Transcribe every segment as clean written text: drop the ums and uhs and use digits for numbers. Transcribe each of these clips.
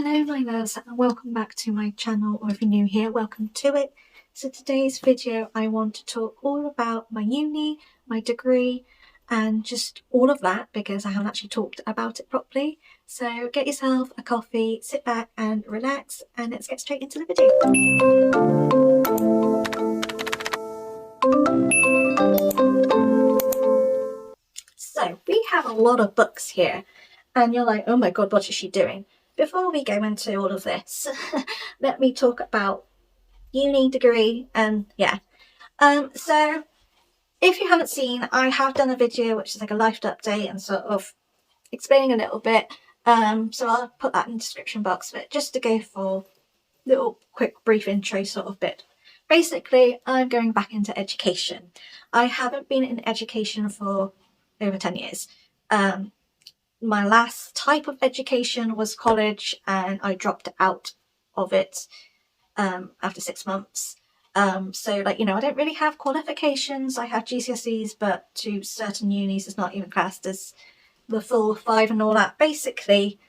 Hello my loves, and welcome back to my channel, or if you're new here, welcome to it. So today's video I want to talk all about my uni, my degree and just all of that because I haven't actually talked about it properly. So get yourself a coffee, sit back and relax, and let's get straight into the video. So we have a lot of books here and you're like, oh my god, what is she doing? Before we go into all of this, let me talk about uni, degree, and yeah. So if you haven't seen, I have done a video which is like a life update and sort of explaining a little bit. So I'll put that in the description box, but just to go for a little quick brief intro sort of bit. Basically, I'm going back into education. I haven't been in education for over 10 years. My last type of education was college and I dropped out of it after 6 months. So like, I don't really have qualifications. I have GCSEs, but to certain unis it's not even classed as the full 5 and all that. Basically,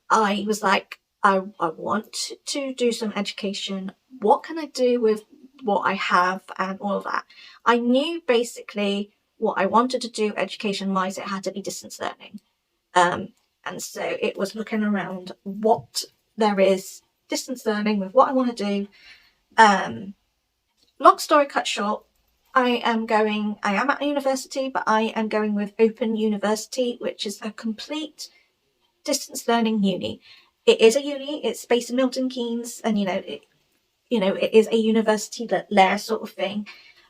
I was like, I want to do some education. What can I do with what I have and all of that? I knew basically what I wanted to do education wise, it had to be distance learning. And so it was looking around what there is distance learning with what I want to do. Long story cut short, I am at university, but I am going with Open University, which is a complete distance learning uni. It is a uni, it's based in Milton Keynes, and it is a university layer sort of thing,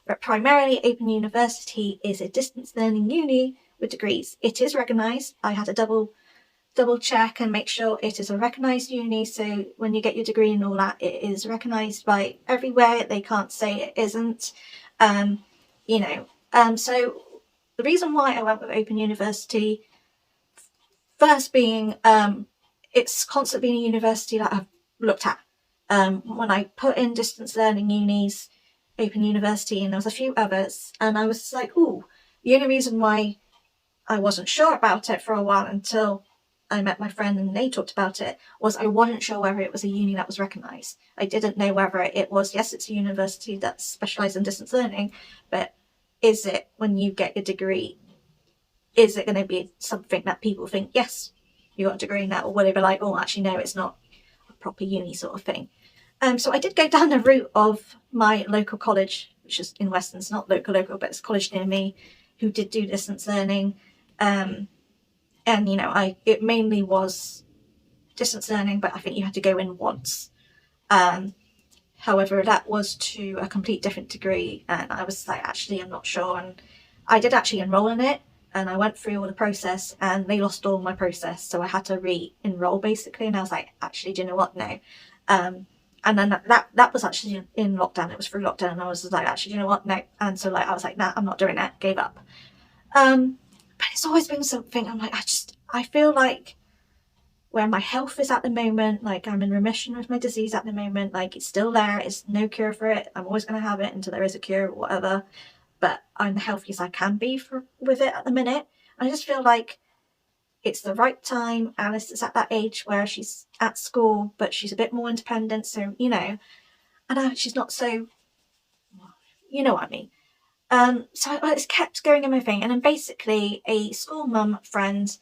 but primarily Open University is a distance learning uni with degrees. It is recognised. I had to double check and make sure it is a recognised uni, so when you get your degree and all that, it is recognised by everywhere. They can't say it isn't. So the reason why I went with Open University, first being it's constantly been a university that I've looked at. When I put in distance learning unis, Open University, and there was a few others, and I was like, ooh, the only reason why I wasn't sure about it for a while until I met my friend and they talked about it was I wasn't sure whether it was a uni that was recognised. I didn't know whether it was, yes, it's a university that specialises in distance learning, but is it, when you get your degree, is it going to be something that people think, yes, you got a degree now, or will they be like, oh, actually, no, it's not a proper uni sort of thing. So I did go down the route of my local college, which is in Weston. It's not local, but it's a college near me, who did do distance learning. And it mainly was distance learning, but I think you had to go in once. However, that was to a complete different degree, and I was like, actually, I'm not sure. And I did actually enroll in it, and I went through all the process, and they lost all my process, so I had to re-enroll basically. And I was like, actually, do you know what? No. And then that was actually in lockdown. It was through lockdown, and I was like, actually, do you know what? No. And so I was like, nah, I'm not doing that. Gave up. But it's always been something. I'm like, I feel like where my health is at the moment, like I'm in remission with my disease at the moment, like it's still there, it's no cure for it, I'm always going to have it until there is a cure or whatever, but I'm the healthiest I can be with it at the minute. I just feel like it's the right time. Alice is at that age where she's at school, but she's a bit more independent, so and she's not so, you know what I mean. So it's kept going in my thing, and then basically a school mum friend,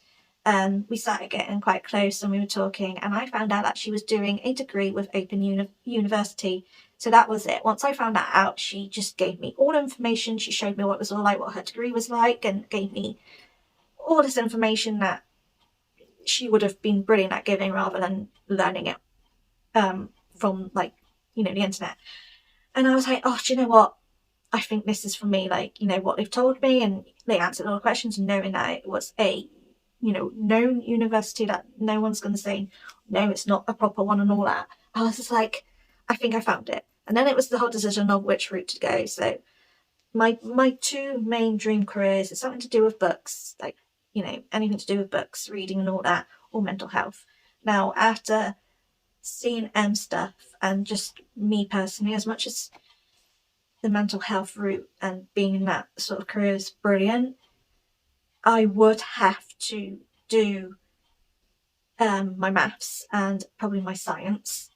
we started getting quite close and we were talking, and I found out that she was doing a degree with Open University. So that was it. Once I found that out, she just gave me all the information. She showed me what it was all like, what her degree was like, and gave me all this information that she would have been brilliant at giving rather than learning it from the internet. And I was like, oh, do you know what? I think this is for me, what they've told me, and they answered all the questions, and knowing that it was a, known university that no one's going to say, no, it's not a proper one and all that. I was just like, I think I found it. And then it was the whole decision of which route to go. So my two main dream careers is something to do with books, anything to do with books, reading and all that, or mental health. Now, after seeing stuff, and just me personally, as much as the mental health route and being in that sort of career is brilliant, I would have to do my maths and probably my science,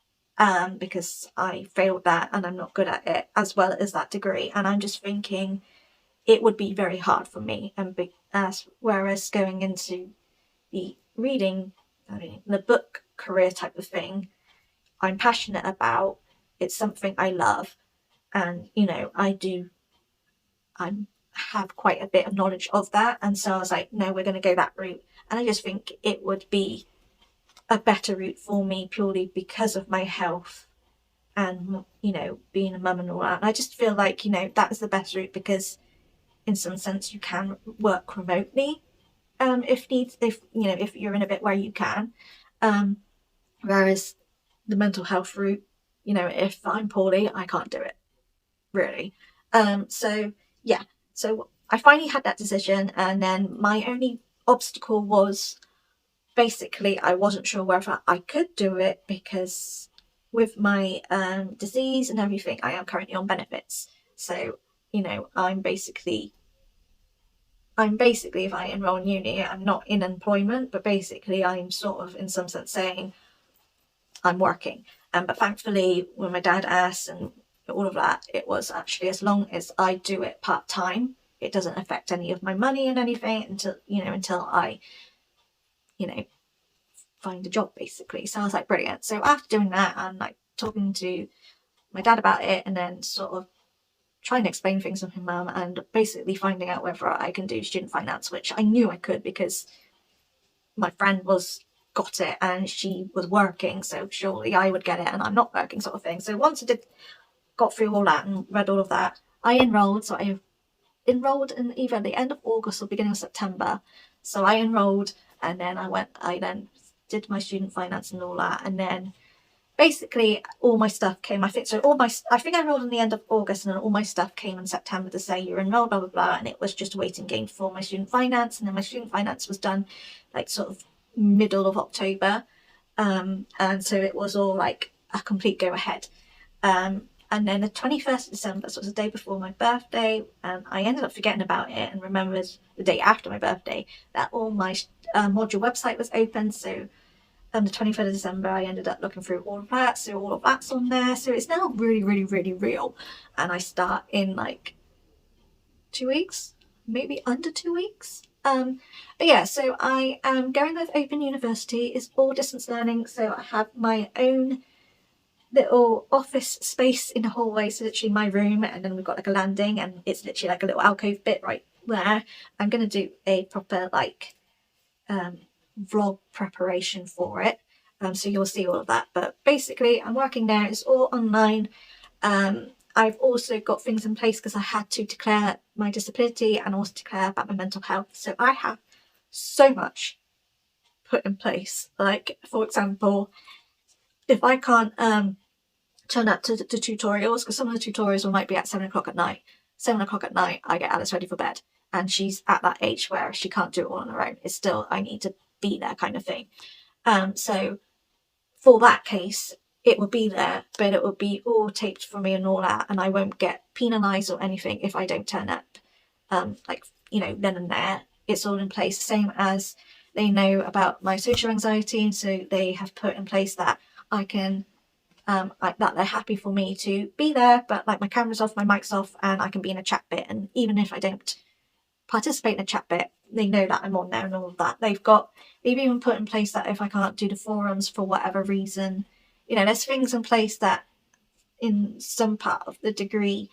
because I failed that and I'm not good at it, as well as that degree. And I'm just thinking it would be very hard for me. And whereas going into the reading, I mean, the book career type of thing, I'm passionate about. It's something I love, and I have quite a bit of knowledge of that. And so I was like, no, we're going to go that route. And I just think it would be a better route for me purely because of my health and being a mum and all that. And I just feel like that is the best route, because in some sense you can work remotely, if you're in a bit where you can, whereas the mental health route, if I'm poorly, I can't do it really. So yeah, so I finally had that decision, and then my only obstacle was basically I wasn't sure whether I could do it, because with my disease and everything, I am currently on benefits. So I'm basically, if I enroll in uni, I'm not in employment, but basically I'm sort of in some sense saying I'm working. But thankfully, when my dad asked and all of that, it was actually, as long as I do it part time, it doesn't affect any of my money and anything until I find a job, basically. So I was like, brilliant. So after doing that and like talking to my dad about it, and then sort of trying to explain things to my mum, and basically finding out whether I can do student finance, which I knew I could because my friend got it and she was working, so surely I would get it and I'm not working, sort of thing. So once I got through all that and read all of that, I enrolled. So I enrolled in either the end of August or beginning of September. So I enrolled, and then I then did my student finance and all that, and then basically all my stuff came. I think I enrolled in the end of August, and then all my stuff came in September to say you're enrolled, blah blah blah, and it was just a waiting game for my student finance. And then my student finance was done like sort of middle of October, and so it was all like a complete go ahead. And then the 21st of December, so it was the day before my birthday, and I ended up forgetting about it and remembered the day after my birthday that all my module website was open. So on the 23rd of December, I ended up looking through all of that. So all of that's on there. So it's now really, really, really real. And I start in like 2 weeks, maybe under 2 weeks. But yeah, so I am going with Open University. It's all distance learning. So I have my own little office space in the hallway, so literally my room, and then we've got like a landing, and it's literally like a little alcove bit right there. I'm going to do a proper like vlog preparation for it, so you'll see all of that. But basically I'm working there, it's all online. I've also got things in place because I had to declare my disability and also declare about my mental health, so I have so much put in place. Like, for example, if I can't turn up to the tutorials, because some of the tutorials might be at 7 o'clock at night. 7 o'clock at night, I get Alice ready for bed, and she's at that age where she can't do it all on her own. It's still, I need to be there, kind of thing. So for that case, it will be there, but it will be all taped for me and all that, and I won't get penalised or anything if I don't turn up. Then and there, it's all in place. Same as they know about my social anxiety, and so they have put in place that I can that they're happy for me to be there, but like my camera's off, my mic's off, and I can be in a chat bit. And even if I don't participate in a chat bit, they know that I'm on there and all of that. They've even put in place that if I can't do the forums for whatever reason, there's things in place that in some part of the degree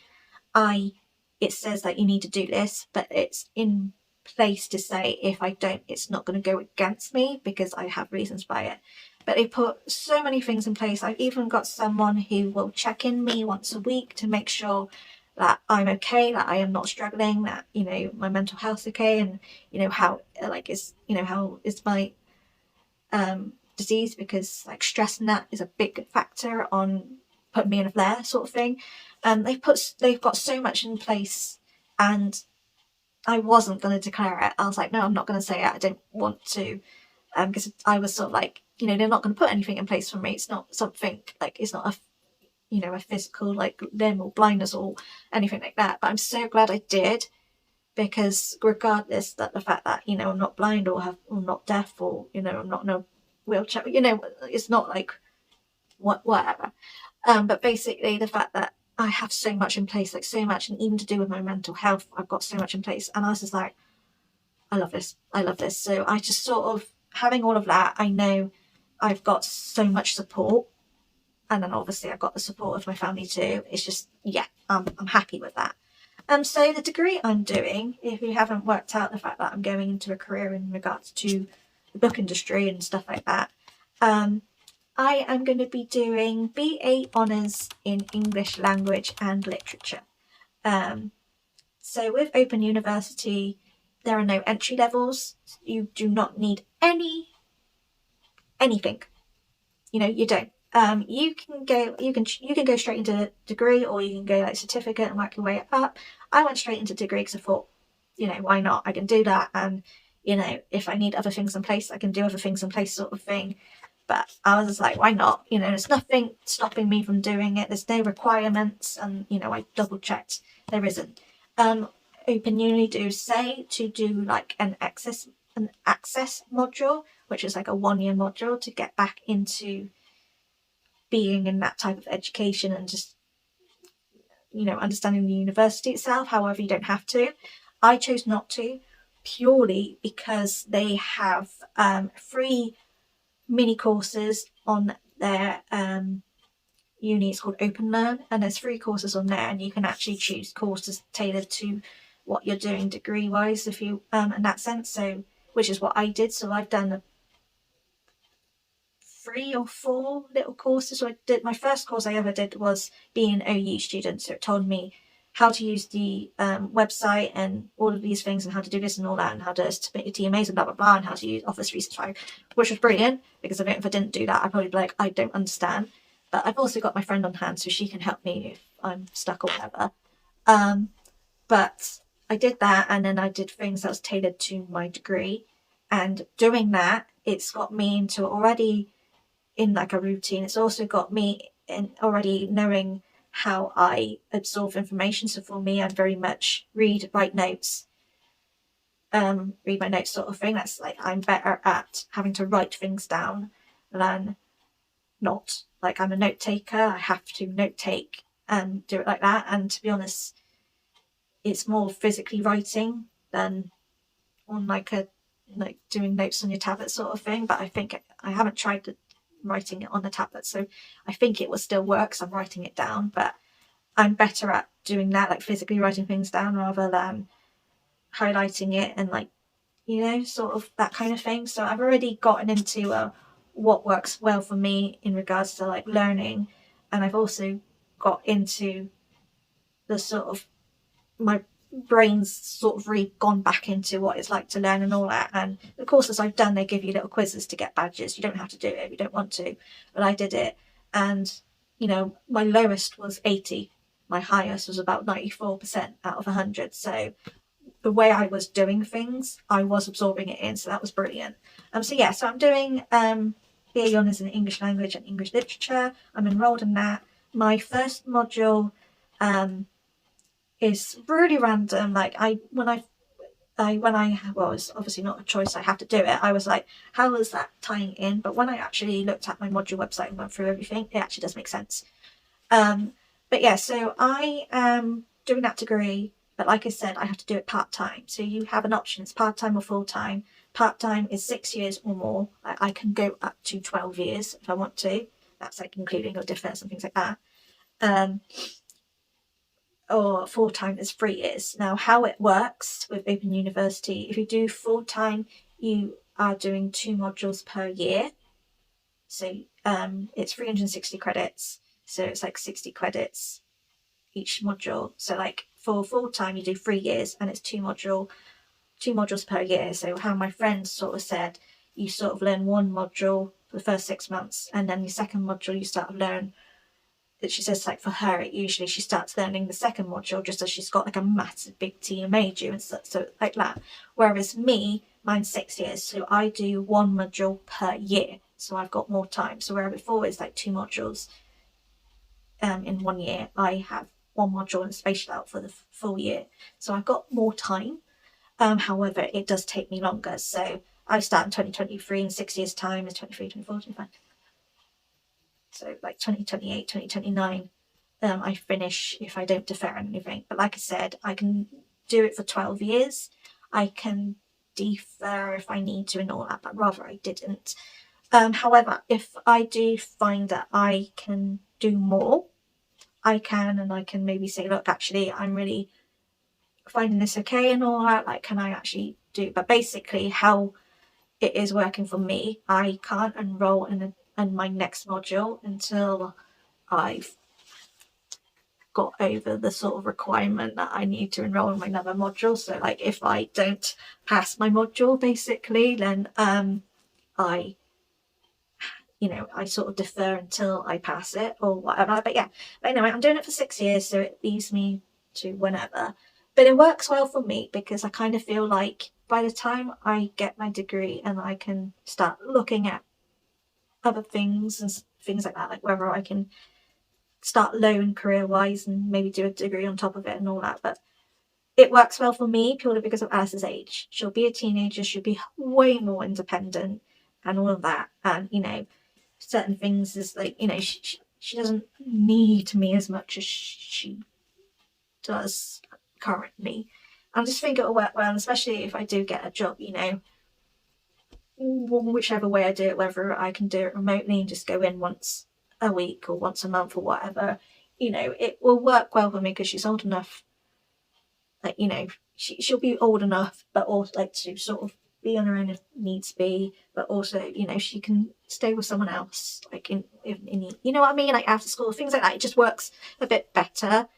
it says that you need to do this, but it's in place to say if I don't, it's not going to go against me because I have reasons by it. But they put so many things in place. I've even got someone who will check in me once a week to make sure that I'm okay, that I am not struggling, that my mental health's okay, and how is my disease, because like stress and that is a big factor on putting me in a flare, sort of thing. They've got so much in place, and I wasn't going to declare it. I was like, no, I'm not going to say it. I don't want to, because I was sort of like, they're not going to put anything in place for me. It's not something like, it's not a physical like limb or blindness or anything like that. But I'm so glad I did, because regardless that the fact that I'm not blind or not deaf, or I'm not in a wheelchair, it's not like whatever. But basically the fact that I have so much in place, like so much, and even to do with my mental health, I've got so much in place. And I was just like, I love this. I love this. So I just sort of, having all of that, I know I've got so much support. And then obviously I've got the support of my family too. It's just, yeah, I'm happy with that. So the degree I'm doing, if you haven't worked out the fact that I'm going into a career in regards to the book industry and stuff like that, I am going to be doing BA Honours in English Language and Literature. So with Open University, there are no entry levels. You do not need anything. You don't. You can go straight into degree, or you can go like certificate and work your way up. I went straight into degree because I thought, why not? I can do that, and if I need other things in place, I can do other things in place, sort of thing. But I was just like, why not? There's nothing stopping me from doing it. There's no requirements, and I double checked. There isn't. Open Uni do say to do like an access module, which is like a 1-year module to get back into being in that type of education and just understanding the university itself. However, you don't have to. I chose not to, purely because they have free mini courses on their uni. It's called Open Learn, and there's 3 courses on there, and you can actually choose courses tailored to what you're doing degree wise, if you in that sense. So, which is what I did. So I've done 3 or 4 little courses. So I did, my first course I ever did was being an OU student. So it told me how to use the website and all of these things, and how to do this and all that, and how to submit your TMAs and blah blah blah, and how to use Office 365, which was brilliant, because I think if I didn't do that, I'd probably be like, I don't understand. But I've also got my friend on hand, so she can help me if I'm stuck or whatever. But I did that, and then I did things that was tailored to my degree. And doing that, it's got me into already in like a routine. It's also got me in already knowing how I absorb information. So for me, I'm very much read, write notes, read my notes sort of thing. That's like, I'm better at having to write things down than not. Like, I'm a note taker. I have to note take and do it like that. And to be honest, it's more physically writing than on like doing notes on your tablet sort of thing. But I think I haven't tried writing it on the tablet, so I think it will still work. So I'm writing it down, but I'm better at doing that, like physically writing things down, rather than highlighting it and like sort of that kind of thing. So I've already gotten into what works well for me in regards to like learning, and I've also got into the sort of, my brain's sort of really gone back into what it's like to learn and all that. And the courses I've done, they give you little quizzes to get badges. You don't have to do it if you don't want to, but I did it, and my lowest was 80, my highest was about 94% out of 100. So the way I was doing things, I was absorbing it in, so that was brilliant. So I'm doing BA Honours in English Language and English Literature. I'm enrolled in that. My first module is really random. Like, when I was obviously not a choice, I have to do it. I was like, how is that tying in? But when I actually looked at my module website and went through everything, it actually does make sense. But yeah, so I am doing that degree, but like I said, I have to do it part-time. So you have an option, it's part-time or full-time. Part-time is 6 years or more. I can go up to 12 years if I want to. That's like including your difference and things like that. Or full-time is 3 years. Now, how it works with Open University, if you do full-time, you are doing 2 modules per year. So it's 360 credits. So it's like 60 credits each module. So like for full-time, you do 3 years, and it's 2 modules per year. So how my friend sort of said, you sort of learn 1 module for the first 6 months, and then the second module you start to learn. She says, like, for her, it usually she starts learning the second module just as she's got like a massive big TMA due and so like that. Whereas me, mine's 6 years, so I do 1 module per year, so I've got more time. So where before it's like 2 modules in 1 year, I have 1 module and spaced out for the full year, so I've got more time. However, it does take me longer. So I start in 2023, in 6 years time is 23, 24, 25. So like 2028, 2029, I finish if I don't defer anything. But like I said, I can do it for 12 years. I can defer if I need to and all that, but rather I didn't. However, if I do find that I can do more, I can, and I can maybe say, look, actually, I'm really finding this okay and all that. Like, can I actually do? But basically, how it is working for me, I can't enroll in my next module until I've got over the sort of requirement that I need to enroll in my another module. So like if I don't pass my module basically, then I I sort of defer until I pass it or whatever. But yeah, but anyway, I'm doing it for 6 years, so it leaves me to whenever. But it works well for me because I kind of feel like by the time I get my degree and I can start looking at other things and things like that, like whether I can start low in career wise and maybe do a degree on top of it and all that. But it works well for me purely because of Alice's age. She'll be a teenager, she'll be way more independent and all of that. And, certain things is like, she doesn't need me as much as she does currently. I just think it'll work well, especially if I do get a job, whichever way I do it, whether I can do it remotely and just go in once a week or once a month or whatever, it will work well for me because she's old enough, like, she'll be old enough, but also like to sort of be on her own if needs be, but also, she can stay with someone else, like in you know what I mean, like after school, things like that. It just works a bit better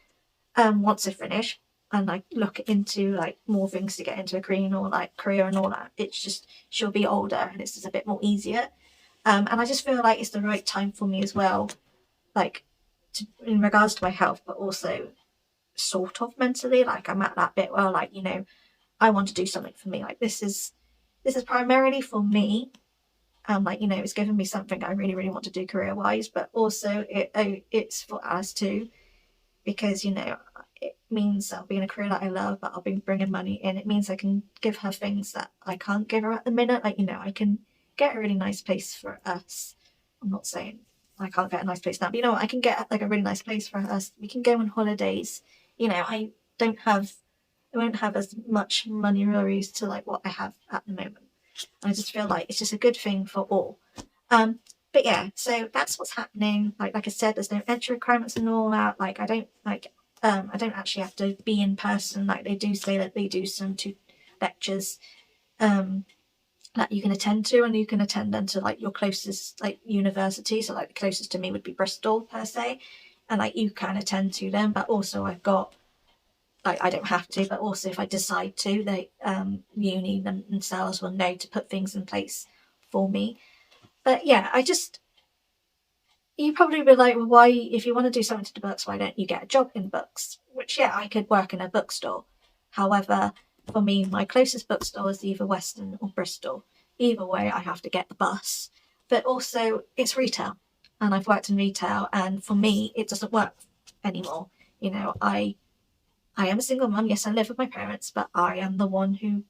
once I finish and like look into like more things to get into a career and all that. It's just she'll be older and it's just a bit more easier. And I just feel like it's the right time for me as well, like in regards to my health, but also sort of mentally. Like I'm at that bit where like, I want to do something for me. Like this is primarily for me. Like, it's given me something I really, really want to do career wise, but also it's for Alice too, because, it means I'll be in a career that I love, but I'll be bringing money in. It means I can give her things that I can't give her at the minute. Like, I can get a really nice place for us. I'm not saying I can't get a nice place now, but I can get like a really nice place for us. We can go on holidays. I won't have as much money worries to like what I have at the moment. I just feel like it's just a good thing for all. But yeah, so that's what's happening. Like I said, there's no entry requirements and all that. Like I don't actually have to be in person. Like they do say that they do some 2 lectures that you can attend to, and you can attend them to like your closest like university. So like the closest to me would be Bristol per se, and like you can attend to them. But also I've got, like, I don't have to, but also if I decide to, they uni themselves will know to put things in place for me. But yeah, you probably be like, well, why, if you want to do something to the books, why don't you get a job in books? Which, yeah, I could work in a bookstore. However, for me, my closest bookstore is either Weston or Bristol. Either way, I have to get the bus. But also, it's retail. And I've worked in retail, and for me, it doesn't work anymore. I am a single mum. Yes, I live with my parents, but I am the one who,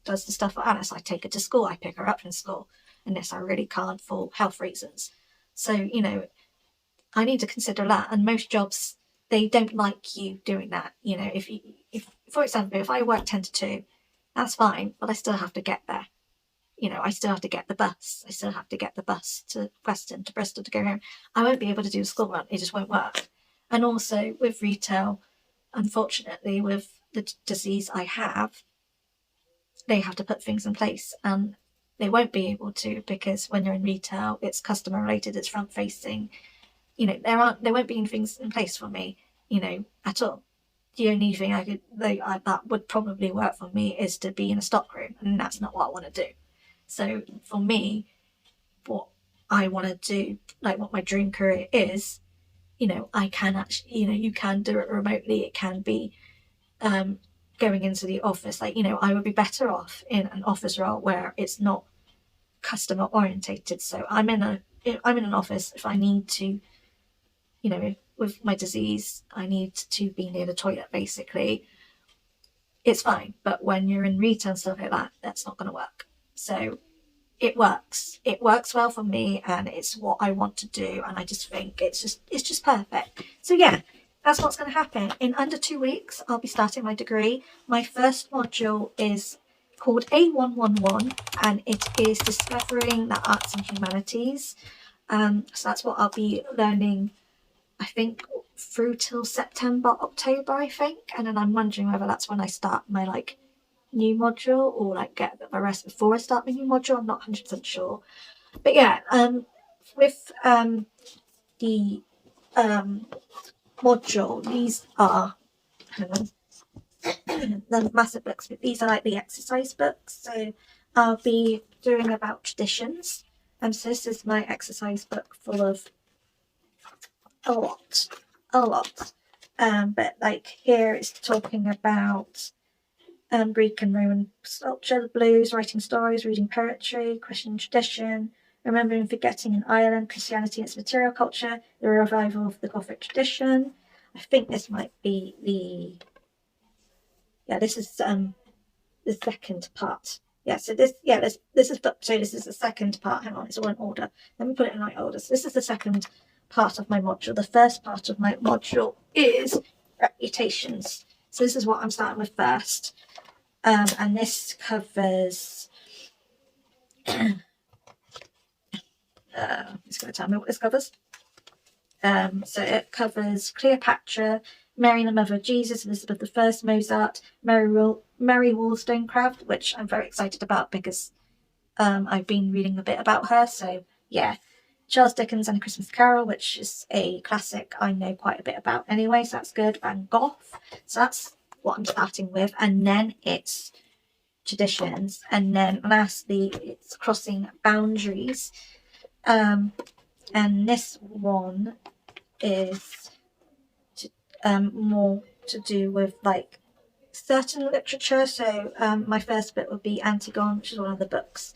does the stuff for Alice. I take her to school. I pick her up from school. And this I really can't for health reasons. So, I need to consider that. And most jobs, they don't like you doing that. If for example, if I work 10 to 2, that's fine, but I still have to get there. I still have to get the bus. I still have to get the bus to Weston, to Bristol to go home. I won't be able to do a school run. It just won't work. And also with retail, unfortunately, with the disease I have, they have to put things in place, and they won't be able to, because when you're in retail, it's customer related, it's front facing. There won't be things in place for me, at all. The only thing that would probably work for me is to be in a stock room, and that's not what I want to do. So for me, what I want to do, like what my dream career is, I can actually, you can do it remotely. It can be going into the office. Like, I would be better off in an office role where it's not customer orientated. So I'm in an office if I need to, with my disease, I need to be near the toilet basically. It's fine. But when you're in retail and stuff like that, that's not going to work. So it works well for me, and it's what I want to do, and I just think it's just perfect. So yeah, that's what's going to happen. In under 2 weeks I'll be starting my degree. My first module is called A111, and it is discovering the arts and humanities. So that's what I'll be learning, I think, through till September, October, I think. And then I'm wondering whether that's when I start my like new module, or like get a bit of a rest before I start my new module. I'm not 100% sure. But yeah, with the module, these are the massive books, but these are like the exercise books. So I'll be doing about traditions. So this is my exercise book full of a lot. But like here it's talking about Greek and Roman sculpture, the blues, writing stories, reading poetry, Christian tradition, remembering, forgetting in Ireland, Christianity and its material culture, the revival of the Gothic tradition. I think this might be this is the second part. This is book 2. This is the second part. Hang on, it's all in order. Let me put it in the right order. So this is the second part of my module. The first part of my module is reputations. So this is what I'm starting with first. And this covers it's going to tell me what this covers. So it covers Cleopatra, Mary the Mother of Jesus, Elizabeth I, Mozart, Mary Wollstonecraft, which I'm very excited about because I've been reading a bit about her. So yeah, Charles Dickens and A Christmas Carol, which is a classic I know quite a bit about anyway, so that's good. Van Gogh, so that's what I'm starting with. And then it's traditions, and then lastly it's crossing boundaries. And this one is more to do with like certain literature. So my first bit would be Antigone, which is one of the books.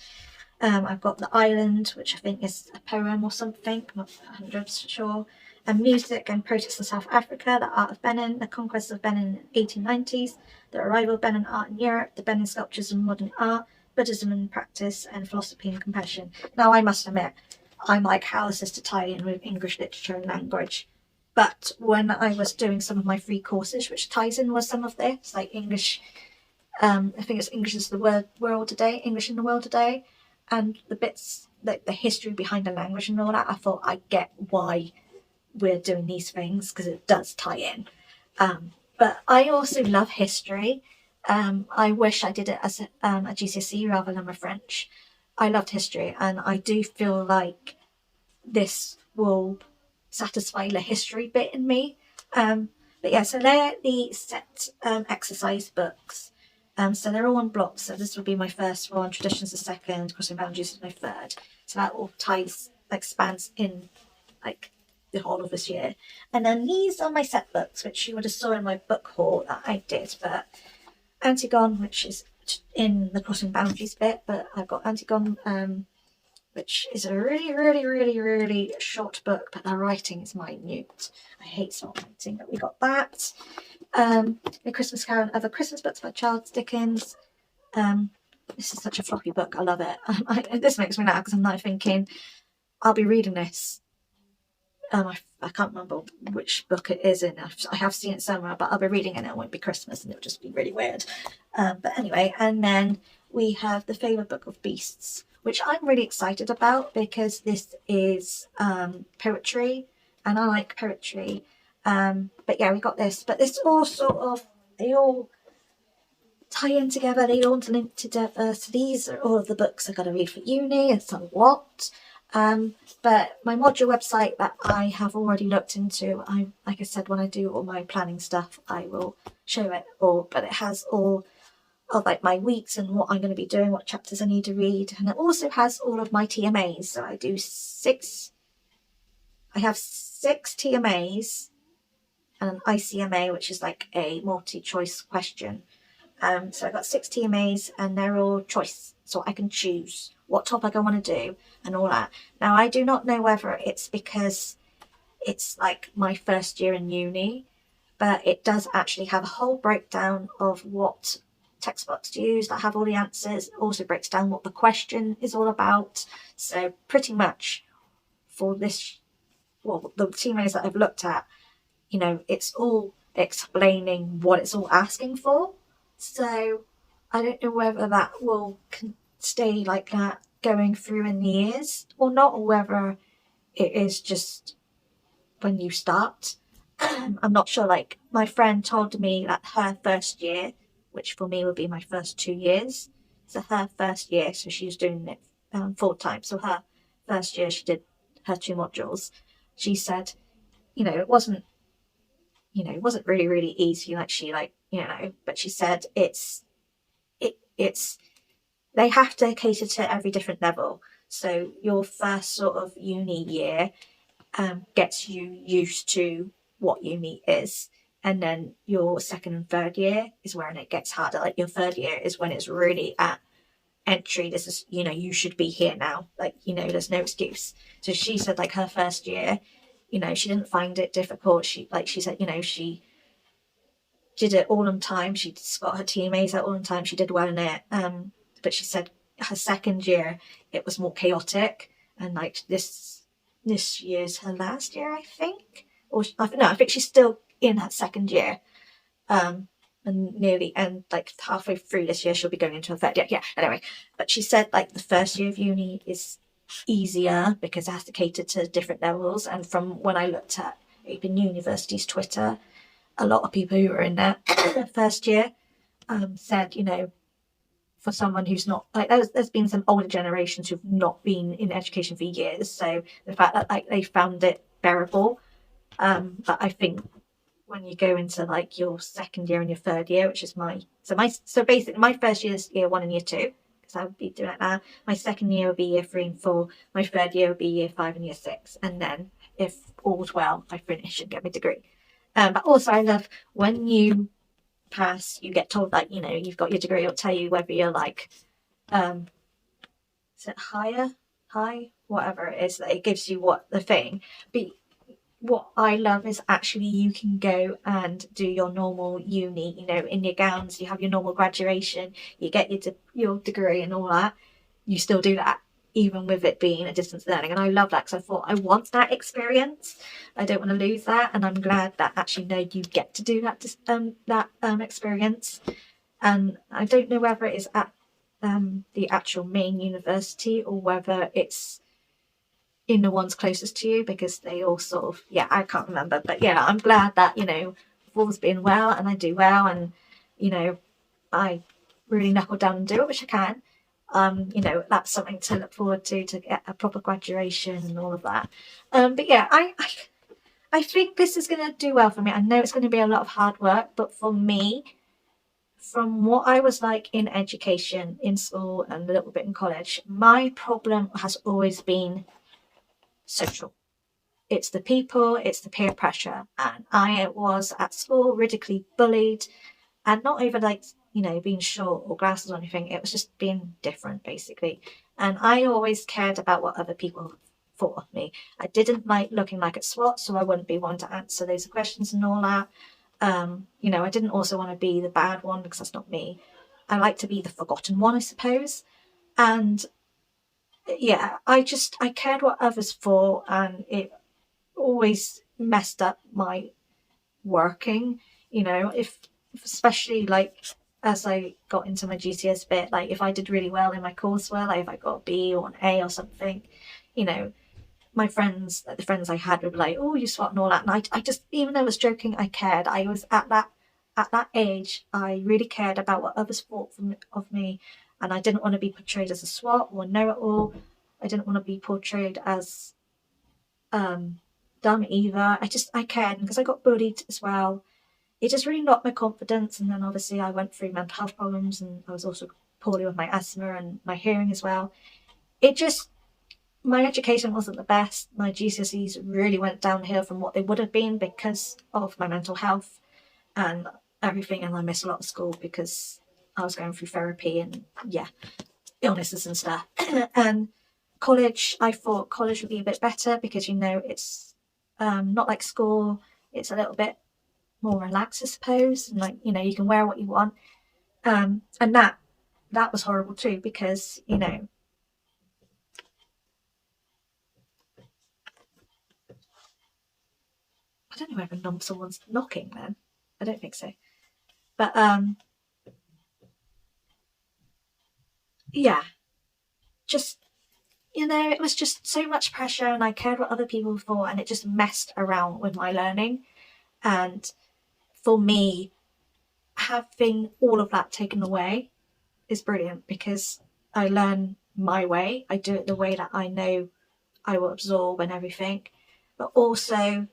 I've got The Island, which I think is a poem or something, I'm not 100% sure. And music and protests in South Africa, The Art of Benin, The Conquest of Benin in the 1890s, The Arrival of Benin Art in Europe, The Benin Sculptures and Modern Art, Buddhism and Practice, and Philosophy and Compassion. Now, I must admit, I'm like, how is this to tie in with English literature and language? But when I was doing some of my free courses, which ties in with some of this, like English, I think it's English is the world today, English in the world today, and the bits, like the history behind the language and all that, I thought I get why we're doing these things, because it does tie in. But I also love history. I wish I did it as a GCSE rather than a French. I loved history, and I do feel like this will satisfy the history bit in me. But yeah, so they're the set exercise books. So they're all on blocks. So this will be my first one, traditions the second, crossing boundaries is my third. So that all ties, like spans in like the whole of this year. And then these are my set books, which you would have saw in my book haul that I did. But Antigone, which is in the crossing boundaries bit, but I've got Antigone, which is a really short book, but the writing is minute. I hate small writing, but we got that. The Christmas Carol and Other Christmas Books by Charles Dickens. This is such a floppy book. I love it. This makes me laugh because I'm now thinking I'll be reading this. I can't remember which book it is in. I have seen it somewhere, but I'll be reading it and it won't be Christmas and it'll just be really weird. But anyway, and then we have The Favourite Book of Beasts, which I'm really excited about because this is poetry and I like poetry. But yeah, we got this. But this all sort of, they all tie in together, they all link together. So these are all of the books I've got to read for uni and somewhat. But my module website that I have already looked into, like I said, when I do all my planning stuff, I will show it all. But it has all of like my weeks and what I'm going to be doing, what chapters I need to read. And it also has all of my TMAs. So I have 6 TMAs and an ICMA, which is like a multi-choice question. So I've got 6 TMAs and they're all choice. So I can choose what topic I want to do and all that. Now, I do not know whether it's because it's like my first year in uni, but it does actually have a whole breakdown of what textbooks to use that have all the answers. It also breaks down what the question is all about. So pretty much for this, well, the teammates that I've looked at, you know, it's all explaining what it's all asking for. So I don't know whether that will stay like that going through in the years or not, or whether it is just when you start. I'm not sure. Like, my friend told me that her first year, which for me would be my first 2 years, so her first year, so she was doing it full time. So her first year, she did her 2 modules. She said, you know, it wasn't really, really easy. But she said it's they have to cater to every different level. So your first sort of uni year gets you used to what uni is, and then your second and third year is when it gets harder. Like, your third year is when it's really at entry. This is, you know, you should be here now. Like, you know, there's no excuse. So she said, like, her first year, you know, she didn't find it difficult. She said, you know, she did it all on time. She got her teammates out all on time. She did well in it. But she said her second year, it was more chaotic. And like this year's her last year, I think. I think she's still in her second year. And like halfway through this year, she'll be going into her third year. Yeah, anyway. But she said, like, the first year of uni is easier because it has to cater to different levels. And from when I looked at Open University's Twitter, a lot of people who were in their first year said, you know, for someone who's not, like, there's been some older generations who've not been in education for years, so the fact that, like, they found it bearable. But I think when you go into, like, your second year and your third year, which is so basically my first year is year 1 and year 2, because I would be doing it now. My second year would be year 3 and 4. My third year would be year 5 and year 6, and then if all's well, I finish and get my degree. But also, I love when you pass, you get told, like, you know, you've got your degree. It'll tell you whether you're like, is it high, whatever it is. That it gives you what the thing. But what I love is actually you can go and do your normal uni. You know, in your gowns, you have your normal graduation. You get your degree and all that. You still do that, even with it being a distance learning. And I love that, because I thought, I want that experience. I don't want to lose that. And I'm glad that actually, no, you get to do that experience. And I don't know whether it is at the actual main university or whether it's in the ones closest to you, because they all sort of, yeah, I can't remember. But yeah, I'm glad that, you know, I've always been well and I do well, and, you know, I really knuckle down and do it, which I can. You know, that's something to look forward to get a proper graduation and all of that. But yeah, I think this is going to do well for me. I know it's going to be a lot of hard work, but for me, from what I was like in education, in school, and a little bit in college, my problem has always been social. It's the people, it's the peer pressure. And I was at school ridiculously bullied, and not even like, you know, being short or glasses or anything. It was just being different, basically. And I always cared about what other people thought of me. I didn't like looking like a SWAT, so I wouldn't be one to answer those questions and all that. You know, I didn't also want to be the bad one, because that's not me. I like to be the forgotten one, I suppose. And yeah, I cared what others thought, and it always messed up my working. You know, if especially like as I got into my GCS bit, like if I did really well in my coursework, like if I got a B or an A or something, you know, my friends, like the friends I had, would be like, "Oh, you SWAT," and all that. And I just, even though I was joking, I cared. I was at that age, I really cared about what others thought of me, and I didn't want to be portrayed as a SWAT or know-it-all. I didn't want to be portrayed as dumb either. I cared, because I got bullied as well. It just really knocked my confidence. And then obviously I went through mental health problems, and I was also poorly with my asthma and my hearing as well. My education wasn't the best. My GCSEs really went downhill from what they would have been because of my mental health and everything. And I missed a lot of school because I was going through therapy and, yeah, illnesses and stuff. And college, I thought college would be a bit better because, you know, it's not like school. It's a little bit more relaxed, I suppose. And, like, you know, you can wear what you want. And that was horrible too, because, you know, I don't know whether someone's knocking then. I don't think so. But yeah, just, you know, it was just so much pressure, and I cared what other people thought, and it just messed around with my learning. And for me, having all of that taken away is brilliant, because I learn my way. I do it the way that I know I will absorb and everything. But also,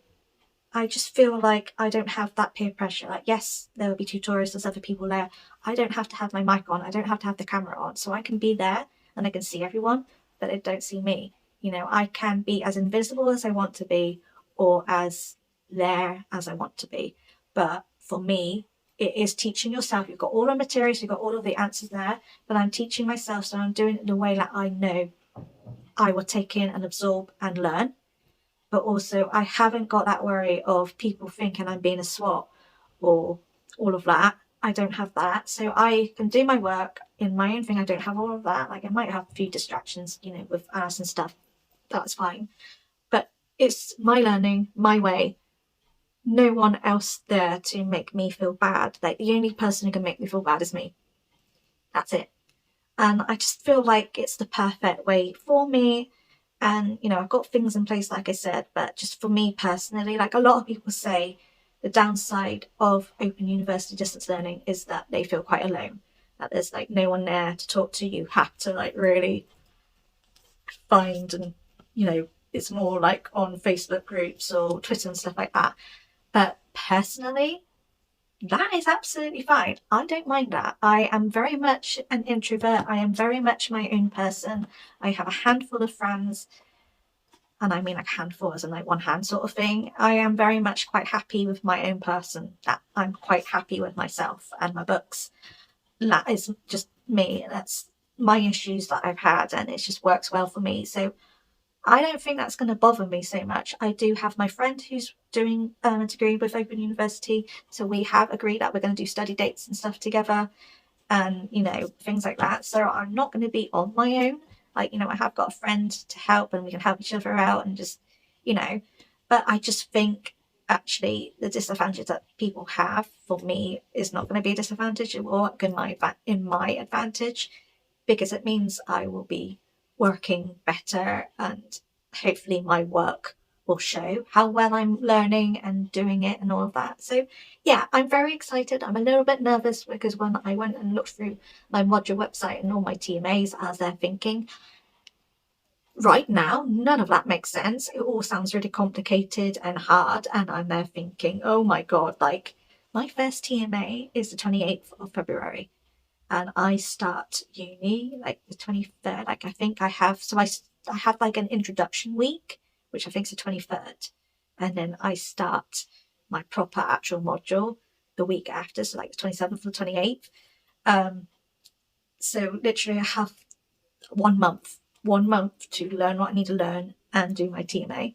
I just feel like I don't have that peer pressure. Like, yes, there will be tutorials, there's other people there. I don't have to have my mic on. I don't have to have the camera on. So I can be there and I can see everyone, but they don't see me. You know, I can be as invisible as I want to be, or as there as I want to be. But for me, it is teaching yourself. You've got all the materials, you've got all of the answers there, but I'm teaching myself, so I'm doing it the way that I know I will take in and absorb and learn. But also, I haven't got that worry of people thinking I'm being a swot or all of that. I don't have that. So I can do my work in my own thing. I don't have all of that. Like, I might have a few distractions, you know, with Alice and stuff. That's fine. But it's my learning, my way. No one else there to make me feel bad. Like, the only person who can make me feel bad is me. That's it. And I just feel like it's the perfect way for me. And, you know, I've got things in place, like I said, but just for me personally, like, a lot of people say the downside of open university distance learning is that they feel quite alone, that there's like no one there to talk to. You have to like really find, and, you know, it's more like on Facebook groups or Twitter and stuff like that. But personally, that is absolutely fine. I don't mind that. I am very much an introvert. I am very much my own person. I have a handful of friends, and I mean like a handful as in like one hand sort of thing. I am very much quite happy with my own person. That I'm quite happy with myself and my books. That is just me. That's my issues that I've had, and it just works well for me. So I don't think that's going to bother me so much. I do have my friend who's doing a degree with Open University, so we have agreed that we're going to do study dates and stuff together, and, you know, things like that. So I'm not going to be on my own. Like, you know, I have got a friend to help, and we can help each other out, and just, you know. But I just think actually the disadvantage that people have for me is not going to be a disadvantage. It will work in my advantage, because it means I will be working better, and hopefully my work will show how well I'm learning and doing it and all of that. So yeah, I'm very excited. I'm a little bit nervous, because when I went and looked through my module website and all my TMAs as they're thinking, right now, none of that makes sense. It all sounds really complicated and hard, and I'm there thinking, oh my God, like, my first TMA is the 28th of February. And I start uni like the 23rd. Like, I think I have, so I have like an introduction week, which I think is the 23rd. And then I start my proper actual module the week after, so like the 27th or 28th. So literally I have 1 month to learn what I need to learn and do my TMA.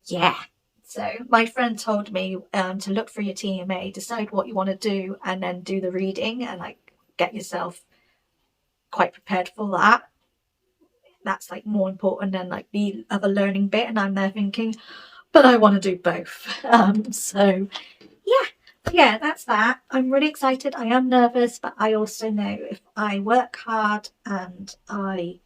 Yeah. So my friend told me to look for your TMA, decide what you want to do, and then do the reading, and like get yourself quite prepared for that. That's like more important than like the other learning bit. And I'm there thinking, but I want to do both. So yeah, that's that. I'm really excited. I am nervous, but I also know if I work hard and I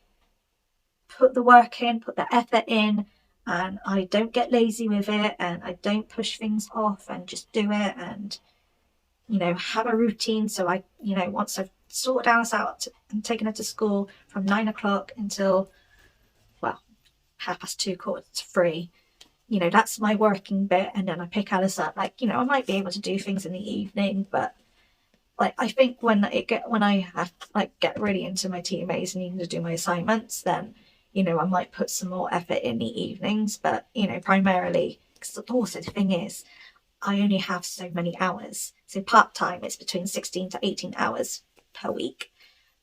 put the work in, put the effort in, and I don't get lazy with it, and I don't push things off, and just do it, and, you know, have a routine. So I, you know, once I've sorted Alice out and taken her to school from 9 o'clock until, well, 2:30, 3, you know, that's my working bit. And then I pick Alice up. Like, you know, I might be able to do things in the evening, but like, I think when I have like get really into my TMAs and need to do my assignments, then, you know, I might put some more effort in the evenings. But, you know, primarily, because also the thing is, I only have so many hours. So part-time, it's between 16 to 18 hours per week.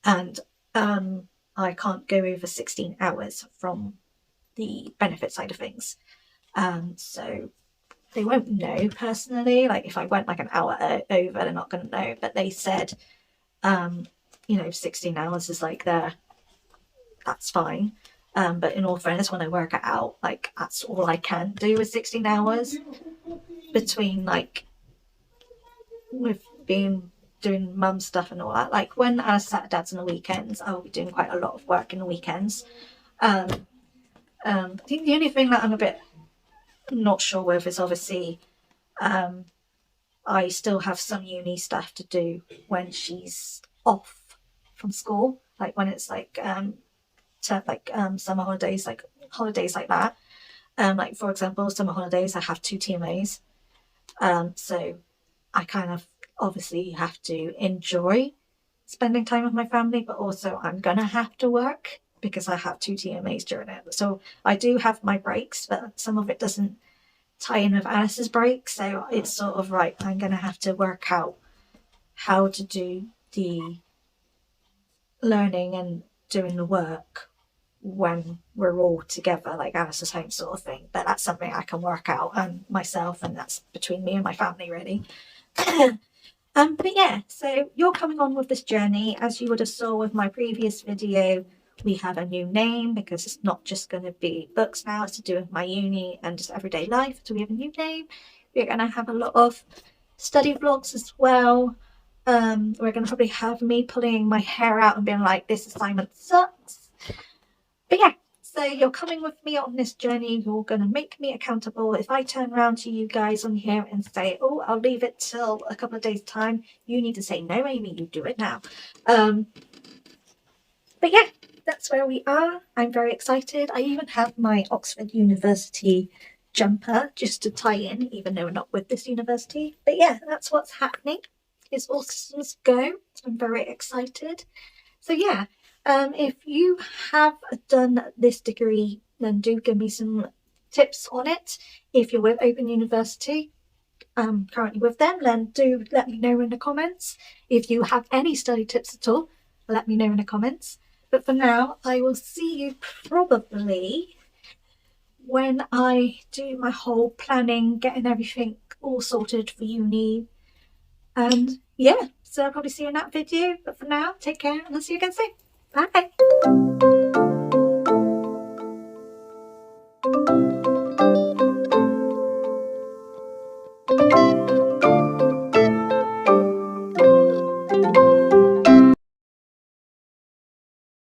And I can't go over 16 hours from the benefit side of things. So they won't know personally. Like if I went like an hour over, they're not going to know. But they said, you know, 16 hours is like that's fine. But in all fairness, when I work it out, like that's all I can do with 16 hours between like with doing mum stuff and all that. Like when I sat at dad's on the weekends, I will be doing quite a lot of work in the weekends. I think the only thing that I'm a bit not sure with is obviously I still have some uni stuff to do when she's off from school, like when it's like summer holidays, like holidays like that. Like for example, summer holidays, I have 2 TMAs, so I kind of obviously have to enjoy spending time with my family, but also I'm gonna have to work because I have 2 TMAs during it. So I do have my breaks, but some of it doesn't tie in with Alice's break, so it's sort of right, I'm gonna have to work out how to do the learning and doing the work when we're all together, like Alice is home sort of thing. But that's something I can work out and myself, and that's between me and my family really. But yeah, so you're coming on with this journey. As you would have saw with my previous video, we have a new name because it's not just going to be books now, it's to do with my uni and just everyday life. So we have a new name. We're going to have a lot of study vlogs as well. We're going to probably have me pulling my hair out and being like, this assignment sucks. But yeah, so you're coming with me on this journey. You're going to make me accountable. If I turn around to you guys on here and say, oh, I'll leave it till a couple of days time, you need to say, no, Amy, you do it now. But yeah, that's where we are. I'm very excited. I even have my Oxford University jumper just to tie in, even though we're not with this university. But yeah, that's what's happening. It's all systems go. I'm very excited. So yeah, if you have done this degree, then do give me some tips on it. If you're with Open University, currently with them, then do let me know in the comments. If you have any study tips at all, let me know in the comments. But for now, I will see you probably when I do my whole planning, getting everything all sorted for uni. And yeah, so I'll probably see you in that video. But for now, take care and I'll see you again soon. Bye.